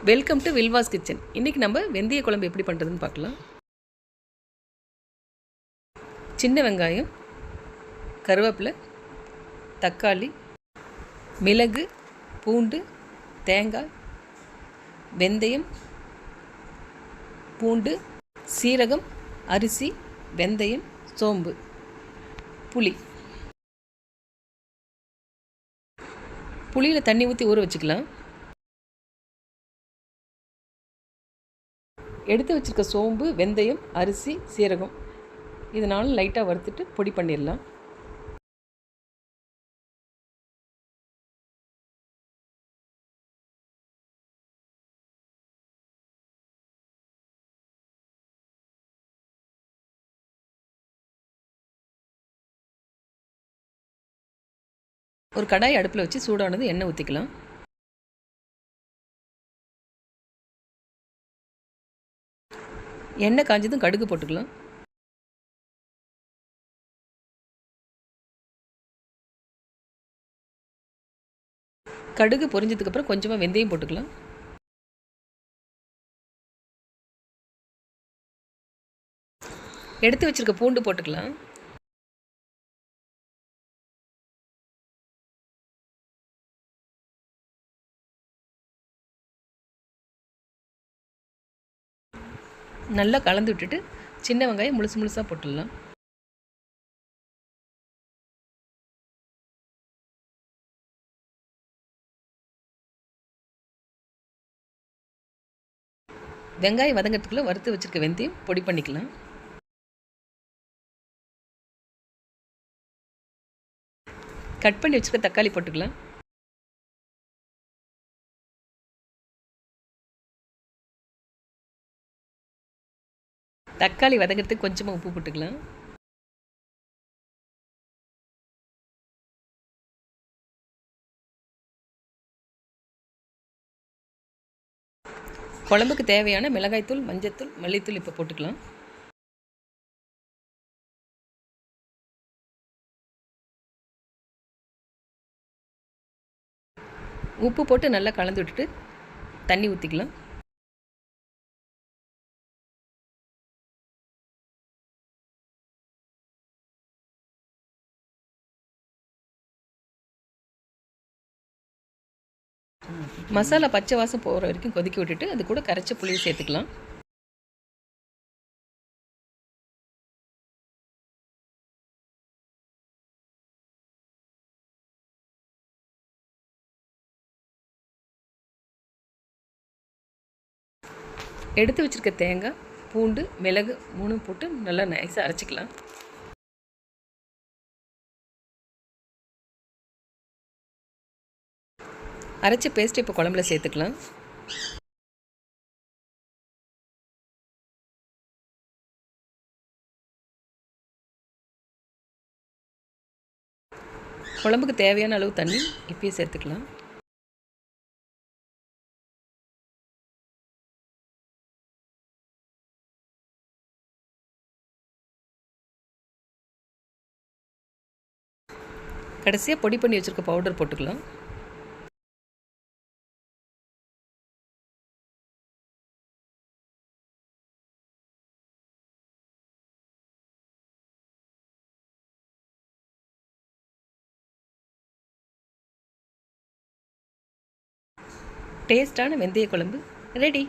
Welcome to வில்வாஸ் kitchen. இன்றைக்கி நம்ம வெந்தய குழம்பு எப்படி பண்ணுறதுன்னு பார்க்கலாம். சின்ன வெங்காயம், கருவேப்பிலை, தக்காளி, மிளகு, பூண்டு, தேங்காய், வெந்தயம், பூண்டு, சீரகம், அரிசி, வெந்தயம், சோம்பு, புளி. புளியில் தண்ணி ஊற்றி ஊற வச்சுக்கலாம். எடுத்து வச்சுருக்க சோம்பு, வெந்தயம், அரிசி, சீரகம் இதனால லைட்டாக வறுத்துட்டு பொடி பண்ணிடலாம். ஒரு கடாய் அடுப்பில் வச்சு சூடானது எண்ணெய் ஊற்றிக்கலாம். எண்ணெய் காஞ்சதும் கடுகு போட்டுக்கலாம். கடுகு பொரிஞ்சதுக்கப்புறம் கொஞ்சமாக வெந்தயம் போட்டுக்கலாம். எடுத்து வச்சுருக்க பூண்டு போட்டுக்கலாம். நல்லா கலந்து விட்டுட்டு சின்ன வெங்காயம் முழுசாக போட்டுடலாம். வெங்காயம் வதங்கிறதுக்குள்ளே வறுத்து வச்சுருக்க வெந்தயம் பொடி பண்ணிக்கலாம். கட் பண்ணி வச்சுருக்க தக்காளி போட்டுக்கலாம். தக்காளி வதங்கிறதுக்கு கொஞ்சமாக உப்பு போட்டுக்கலாம். குழம்புக்கு தேவையான மிளகாய்த்தூள், மஞ்சத்தூள், மல்லித்தூள் இப்போ போட்டுக்கலாம். உப்பு போட்டு நல்லா கலந்து விட்டுட்டு தண்ணி ஊற்றிக்கலாம். மசாலா பச்சை வாசம் போகிற வரைக்கும் கொதிக்க விட்டுட்டு அது கூட கரைச்ச புளியை சேர்த்துக்கலாம். எடுத்து வச்சுருக்க தேங்காய், பூண்டு, மிளகு 3 போட்டு நல்லா நைஸாக அரைச்சிக்கலாம். அரைச்ச பேஸ்ட்டு இப்போ குழம்புல சேர்த்துக்கலாம். குழம்புக்கு தேவையான அளவு தண்ணி இப்பயே சேர்த்துக்கலாம். கடைசியாக பொடி பண்ணி வச்சுருக்க பவுடர் போட்டுக்கலாம். டேஸ்டான வெந்தய குழம்பு ரெடி.